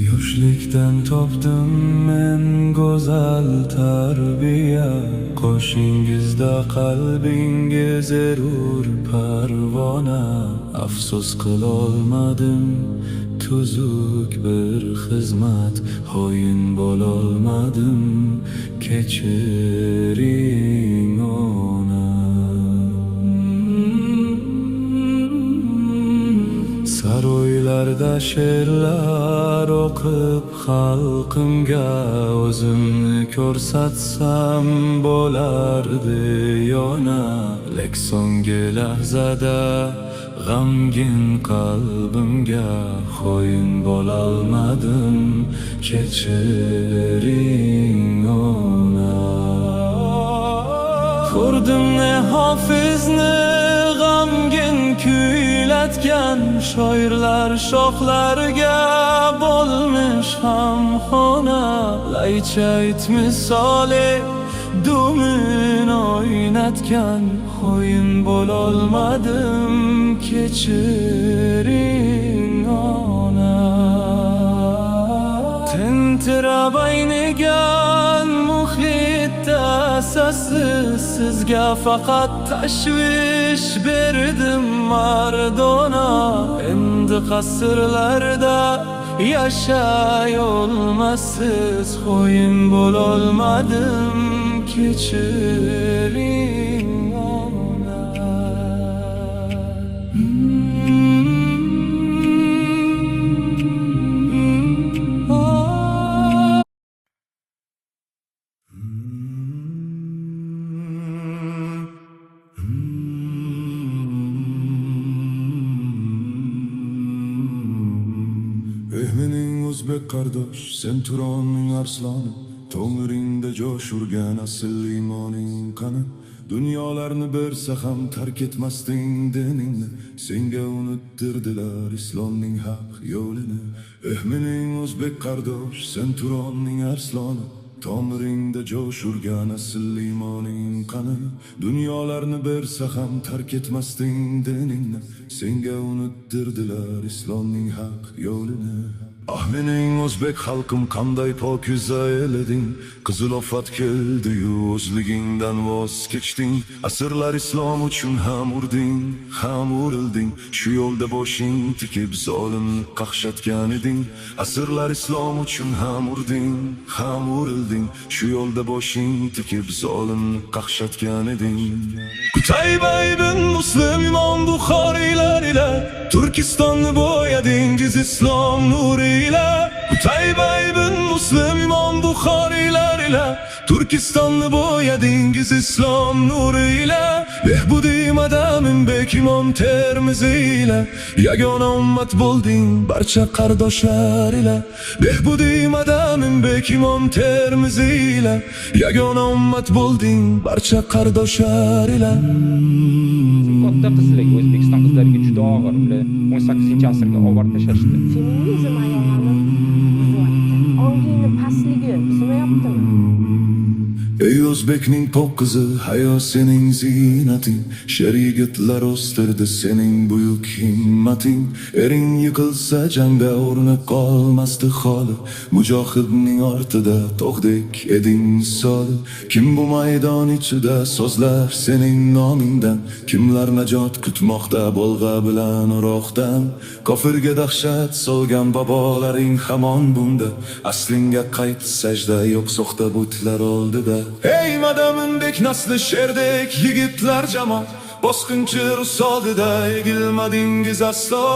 Yoshlikdan topdim men go'zal tarbiya, qo'shingizda qalbingiz erur parvona. Afsus qilolmadim tuzuk bir xizmat, xoin bo'lolmadim, kechiring ona. Saroylarda she'rlar o'qib xalqimga o'zimni ko'rsatsam bo'lardi yona. Lek so'nggi lahzada g'amgin qalbimga xoin bo'lolmadim, kechiring ona. Ko'rdim ne hofizni g'amgin kuylatgan, shoirlar shoxlariga bo'lmish hamxona. Laychayt misoli dumin o'ynatgan, xoin bo'lolmadim, kechiring ona. Tentirab aynigan muhitda sassiz, sizga faqat tashvish berdim mardona. Endi qasrlarda yashay olmassiz, xoin bo'lolmadim, kechiring ona. Mening o'zbek qardosh, sen Turonning arsloni, to'ng'ringda josh urgan asl iymoning qani. Dunyolarni bersa ham tark etmasding diningni, senga unuttirdilar islomning haq yo'lini. Mening o'zbek qardosh, sen Turonning arsloni, to'ng'ringda josh urgan asl iymoning qani. Dunyolarni bersa ham tark etmasding diningni, senga unuttirdilar islomning haq yo'lini. Ah mening o'zbek xalqim, qanday pokiza el eding, qizilofat keldi-yu o'zligingdan voz kechding. Asrlar islom uchun ham urding, ham urilding, shu yo'lda boshing tikib zolimni qaqshatgan eding. Asrlar islom uchun ham urding, ham urilding, shu yo'lda boshing tikib zolimni qaqshatgan eding. Qutayba ibn Muslim, Imom Buxoriylar ila Turkistonni bo'yadingiz islom nuri ila. Qutayba ibn Muslim, Imom Buxoriylar ila Turkistonni bo'yadingiz islom nuri ila. Behbudi Madaminbek Imom Termiziy ila yagona ummat bo'lding barcha qardoshlar ila. Behbudi Madaminbek Imom Termiziy ila yagona ummat bo'lding barcha qardoshlar ila. Katta qizlik O'zbekiston qizlariga juda og'ir. Ular 18-asrga olib tashlashdi. Feminizm ayollarni buzyapti. Ongini pastligi buzmayaptimi? Ey o'zbekning pok qizi, hayo sening ziynating, sher yigitlar o'stirdi sening buyuk himmating. Ering yiqilsa jangda o'rni qolmasdi holi, mujohidning ortida tog'dek eding misoli. Kim bu maydon ichida so'zlar sening nomingdan, kimlar najot kutmoqda bolg'a bilan o'roqdan. Kofirga dahshat solgan bobolaring hamon bunda, aslingga qayt sajda yo'q soxta butlar oldida. Ey Madaminbek nasli sherdek yigitlar jamoat, bosqinchi rus oldida egilmadingiz aslo.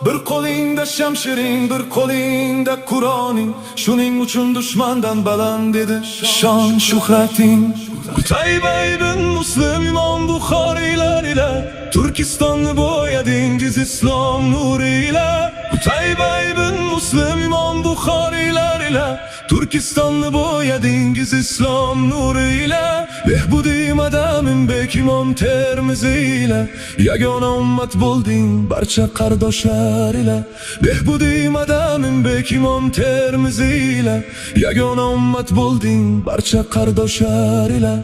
Bir qo'lingda shamshiring, bir qo'lingda Qur'oning, shuning uchun dushmandan baland edi shon shuhrating. Qutayba ibn Muslim, Imom Buxoriylar ila Turkistonni bo'yadingiz islom nuri ila. Qutayba ibn Muslim, Imom Buxoriylar ila Turkistonni bo'yadingiz islom nuri ila. Behbudi Madaminbek Imom Termiziy ila yagona ummat bo'lding barcha qardoshlar ila. Behbudi Madaminbek Imom Termiziy ila yagona ummat bo'lding barcha qardoshlar ila.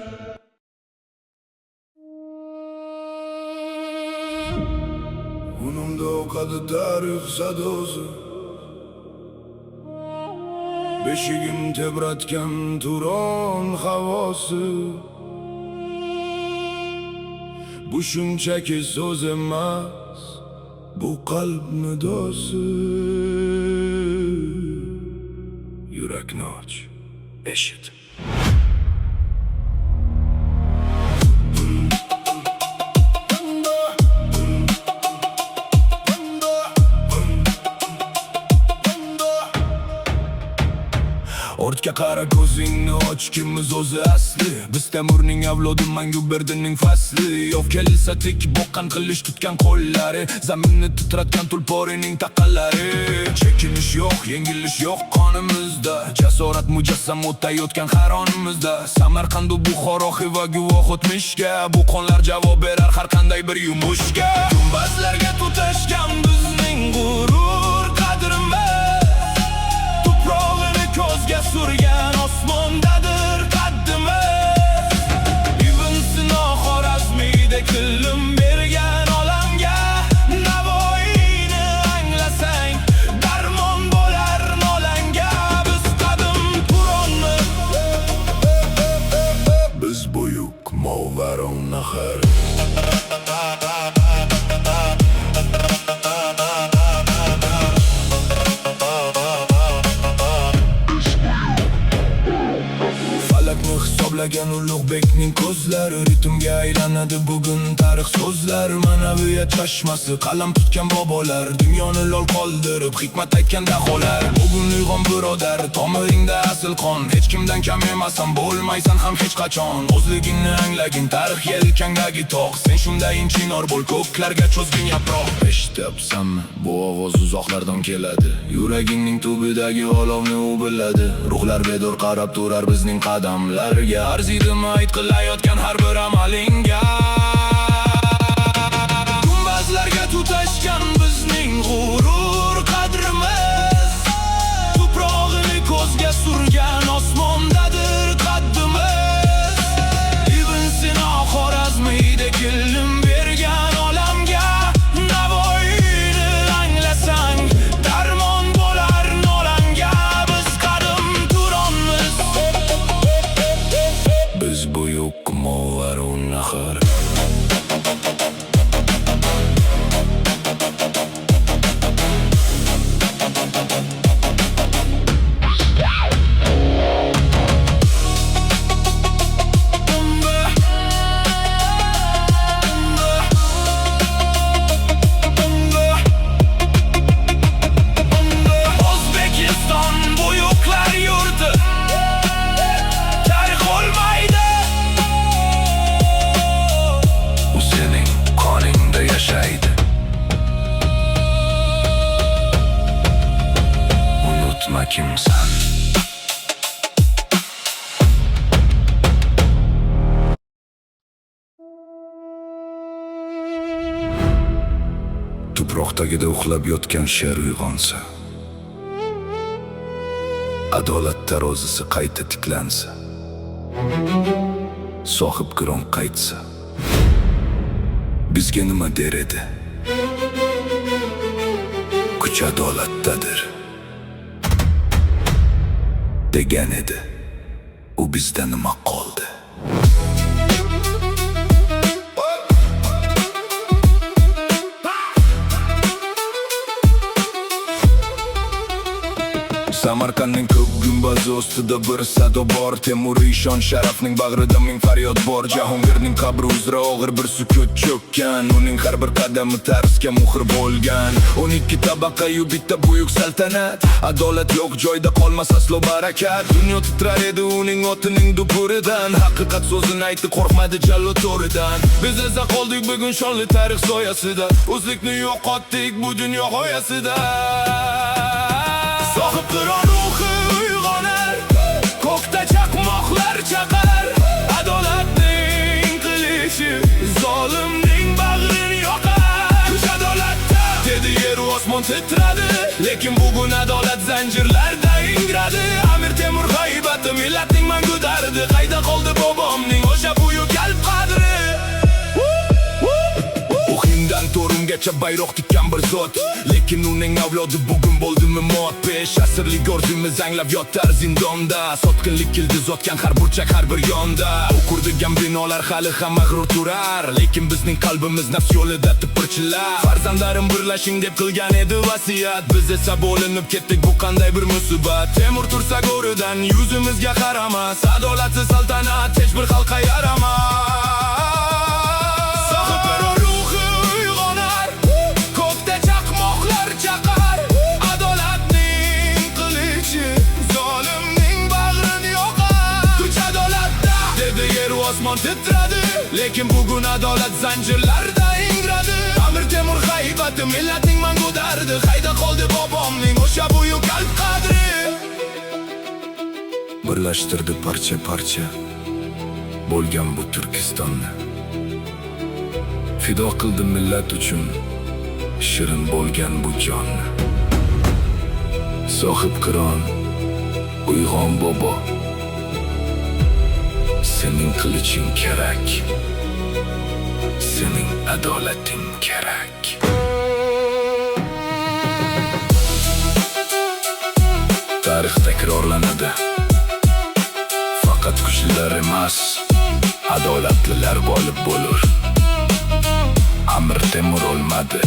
Unumda o'qadi tarix sadosi, Beshigim tebratgan Turon havosi. Bu shunchaki so'z emas, bu qalb nidosi. Yurakni och, eshit. Ortga qara ko'zingni och, kimmiz o'zi asli. Biz Temurning avlodi, mangu berdining fasli. Yov kelsa tik boqqan qilish tutgan qo'llari, zaminni titratgan tulporining taqallari. Chekinish yo'q, yengilish yo'q qonimizda, jasorat mujassam o'tayotgan har onimizda. Samarqand u Buxoro, Xiva guvoh o'tmishga, bu qonlar javob berar har qanday bir yumushga. Gumbazlarga tutashgan bizning g'urur qadrimiz, tuprog'ini ko'zga surgan osmondadir qaddimiz. Ibn Sino Xorazmiyda ilm bergan olamga, Navoiyni anglasang darmon bo'lar nolanga. Biz qadim Turonmiz, biz buyuk Movaron nahar. Hisoblagan Ulug'bekning ko'zlari, ritmga aylanadi bugun tarix so'zlar. Ma'naviyat chashmasi, qalam tutgan bobolar, dunyoni lol qoldirib hikmat aytgan daholar. Bugun uyg'on birodar, tomiringda asl qon, hech kimdan kam emasan, bo'lmaysan ham hech qachon. O'zligingni anglagin, tarix yelkangdagi tog', sen shundayin chinor bo'l, ko'klarga cho'zgin yaproq. Eshityapsanmi? Bu ovoz uzoqlardan keladi, yuragingning tubidagi olovni u biladi. Ruhlar bedor qarab turar bizning qadamlarga, arzidimi ayt qilayotgan har bir amalingga. Gumbazlarga tutashgan bizning g'urur qadrimiz, tuprog'ini ko'zga surgan osmondadir qaddimiz. Ibn Sino Xorazmiyda ilm bergan olamga, Navoiyni anglasang darmon bo'lar nolanga. Biz qadim Turonmiz, biz buyuk Movaron nahar. O'zbekiston buyuklar yurti, tarix o'lmaydi, u sening qoningda yashaydi. Unutma kimsan. Tuproqdagida uxlab yotgan sher uyg'onsa, adolat tarozisi qayta tiklansa, sohib giron qaytsa, bizga nima der edi? Kuch adolatdadir degan edi, u bizda nima qoldi? Samarqandning ko'k gumbazi ostida bir sado bor, Temuriy shon sharafning bag'rida ming faryod bor. Jahongirning qabri uzra og'ir bir sukut cho'kkan, uning har bir qadami tarzga muhr bo'lgan. 12 tabaqayu bitta buyuk saltanat, adolat yo'q joyda qolmas aslo barakat. Dunyo titrar edi uning otining dupuridan, haqiqat so'zini aytdi, qo'rqmadi jallod to'ridan. Biz esa qoldik bugun shonli tarix soyasida, o'zlikni yo'qotdik bu dunyo g'oyasida. Sohib qiron ruhi uyg'onar, ko'kda chaqmoqlar chaqar. Adolatning qilishi zolimning bag'rini yoqar. Kuch adolatda dedi yeru osmon titradi, lekin bugun adolat zanjirlarda ingradi. Amir Temur g'aybati millatning mangu dardi, qayda qoldi bobomning o'sha buyuk qalb qadri? U Hinddan To'ringa Qachongacha bayroq tikkan bir zot, lekin uning avlodi bugun bo'ldimi mot. 5 asrlik orzuyimiz anglab yotar zindonda. Sotqinlik kildi zotgan har burchak har bir yonda. U qurdigan binolar hali ham mag'rur turar, lekin bizning qalbimiz nafs yo'lida tipirchilar. Farzandlarim birlashing deb qilgan edi vasiyat, biz esa bo'linib ketdik, bu qanday bir musibat. Temur tursa go'ridan yuzimizga qaramas, adolatsiz saltanat hech bir xalqqa yaramas. Sohiblar ruhi uyg'onar, ko'kda chaqmoqlar chaqar. Adolatning qilichi zolimning bag'rini yoqar. Kuch adolatda dedi yer osmon titradi, lekin bugun adolat zanjirlarda ingradi. Amir Temur haybati millatning mangu dardi, qayda qoldi bobomning o'sha buyuk qalb qadri. Birlashtirdi parcha parcha bo'lgan bu Turkistonni. Fido qildi millat uchun shirin bo'lgan bu jonni. Sohib Qiron, uyg'on bobo, sening qiliching kerak, sening adolating kerak. Tarix takrorlanadi, faqat kuchlilar emas, adolatlilar g'olib bo'lur. Amir Temur o'lmadi,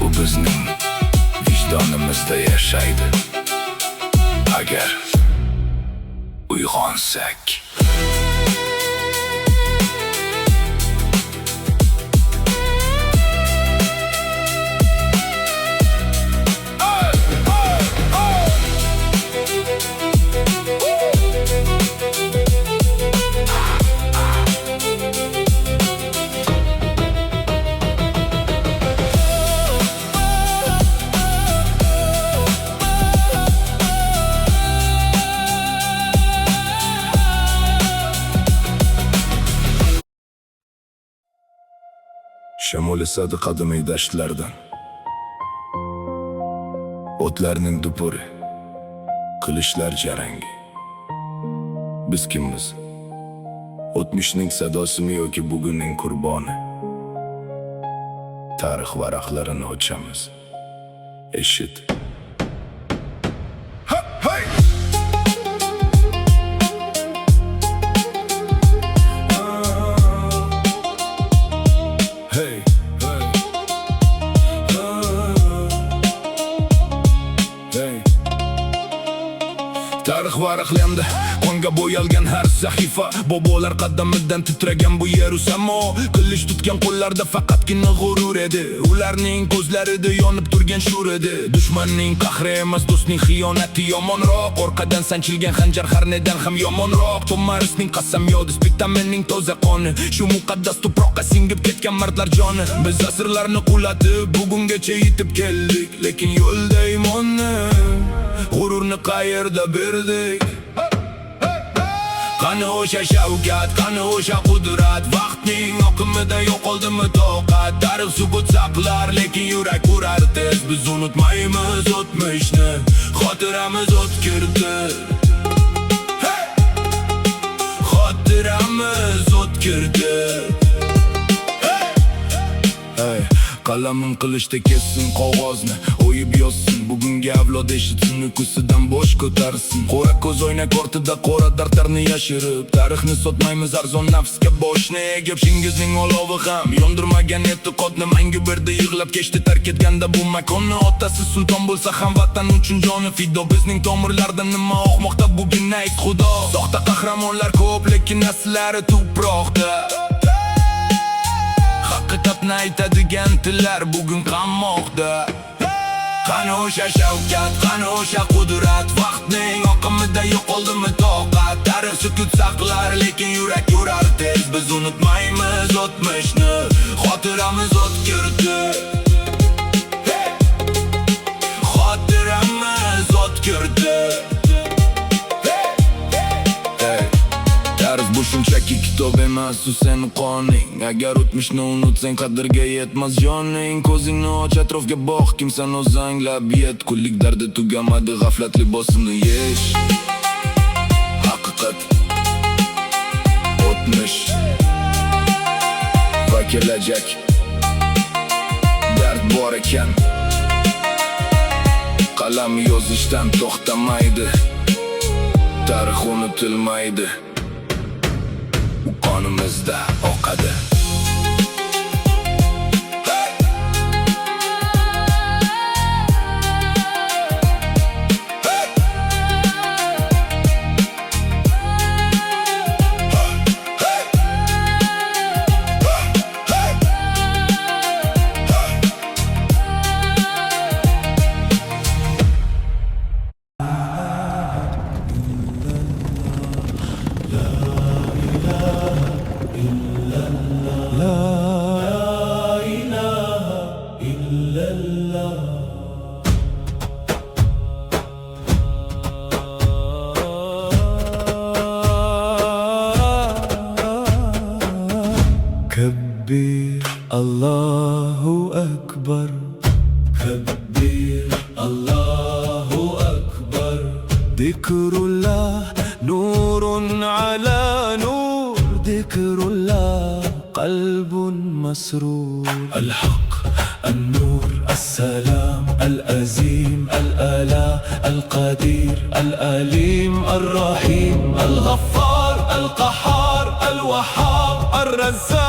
u bizning vijdonimizda yashaydi. Agar uyg'onsak. Shamol esadi qadimiy dashtlardan, o'tlarning dupuri, qilishlar jarangi. Biz kimmiz? O'tmishning sadosimi yoki bugunning qurboni? Tarix varaqlarini ochamiz. Eshit. Tarix varaqlandi, qonga bo'yalgan har sahifa. Bobolar qaddamidan titragan bu yer u samo. Qilich tutgan qo'llarda faqatgina g'urur edi. Ularning ko'zlarida yonib turgan shur edi. Dushmanning qahri emas, do'stning xiyonati yomonroq. Orqadan sanchilgan xanjar har nedan ham yomonroq. Tomarisning qasamyodi, Spektamelning toza qoni, shu muqaddas tuproqqa singib ketgan mardlar joni. Biz asrlarni qulatib bugungacha yetib keldik, lekin yo'lda iymonni, g'ururni qayerda berdik? Qani o'sha shavkat, qani o'sha qudrat, vaqtning oqimida yo'qoldimi toqat. Tarix sukut saqlar, lekin yurak urar tez. Biz unutmaymiz o'tmishni, xotiramiz o'tkirdi. Xotiramiz o'tkirdi. Qalamim qilishda kessin qog'ozni, o'yib yozsin, bugungi avlod eshitsin, uyqusidan bosh ko'tarsin. Qora ko'z oynak ortida qora dardlarni yashirib, tarixni sotmaymiz arzon nafsga boshni egib. Shingizning olovi ham yondirmagan e'tiqodni mangu berdi, yig'lab kechdi tark etganda bu makonni. Otasi sulton bo'lsa ham vatan uchun joni fido. Bizning tomirlarda nima oqmoqda bugun ayt xudo. Soxta qahramonlar ko'p, lekin asllari tuproqda. Haqiqatni aytadigan tillar bugun qammoqda. Qani o'sha shavkat, qani o'sha qudrat, vaqtning oqimida yo'qoldimi toqat. Tarix sukut saqlar, lekin yurak yurar tez. Biz unutmaymiz o'tmishni, xotiramiz o'tkirdi. Xotiramiz o'tkirdi. Tarix bu shunchaki kitob emas, u seni qoning. Agar o'tmishni unutsang qadrga yetmas joning. Ko'zingni och, atrofga boq, kimsan o'zi anglab yet. Qullik dardi tugamadi, g'aflat libosini yesh. Haqiqat, o'tmish va kelajak bor ekan. Qalam yozishdan to'xtamaydi, tarix unutilmaydi, qonimizda oqadi. كبير الله أكبر، كبير الله أكبر، ذكر الله نور على نور، ذكر الله قلب مسرور. الحق النور السلام الأزيم الآله القدير الأليم الرحيم الغفار القهار الوهاب الرزاق.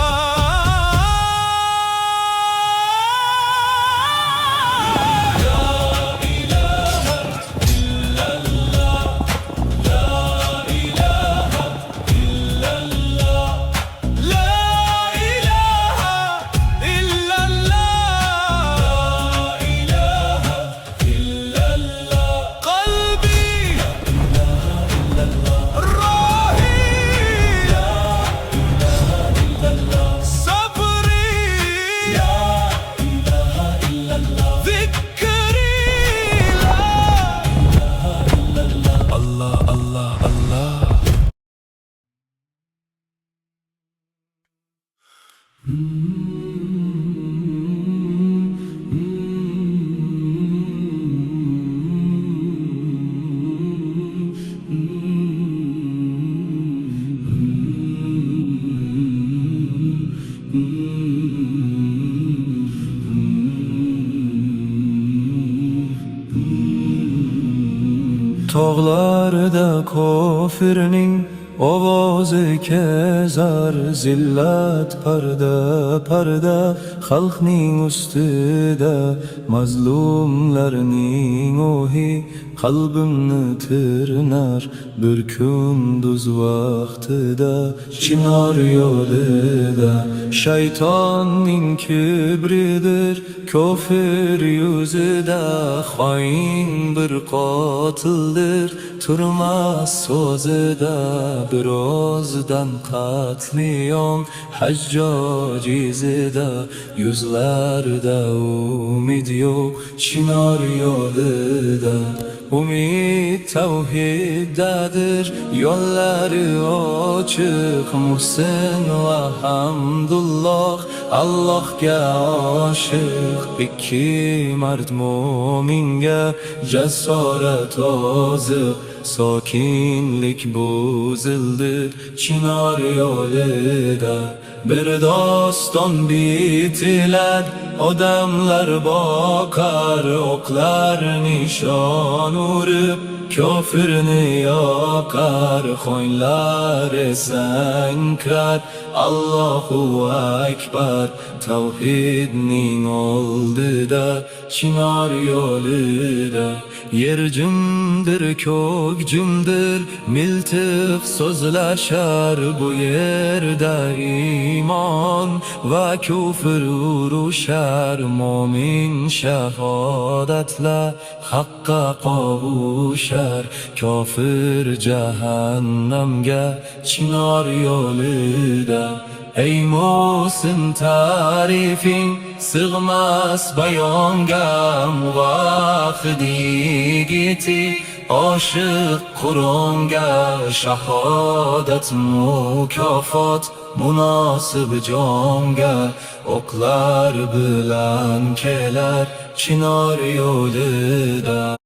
Tog'larda kofirning ovozi kezar, zillat parda parda xalqning ustida, mazlumlarning ohi qalbimni tirnar. Bir kunduz vaqtida chinor yo'lida shaytonning kibridir, kofir yuzida xoin bir qotildir, turmas so'zida. Birozdan qatliyom Hajjoj izida, yuzlarda umid yo'q chinor yo'lida. Umid tavhiddadir, yo'llari ochiq, Muhsin va Hamdulloh Allohga oshiq. Ikki mard mo'minga jasorat oziq, sokinlik buzildi chinor yo'lida. Bir doston bitilad, odamlar boqar, o'qlar nishon urib kofirni yoqar. Xo'nlari sankrar, Allohu akbar, tavhidning oldida chinor yo'lida. Yer jimdir, ko'k jimdir, miltiq so'zlashar, bu yerda iymon va kufr urushar. Mo'min shahodatla haqqa qovushar, kofir jahannamga chinor yo'lida. Ey Muhsin tarifing sig'mas bayonga, muvahhid yigiti oshiq Qur'onga. Shahodat mukofot munosib jonga, o'qlar bilan kelar chinor yo'lida.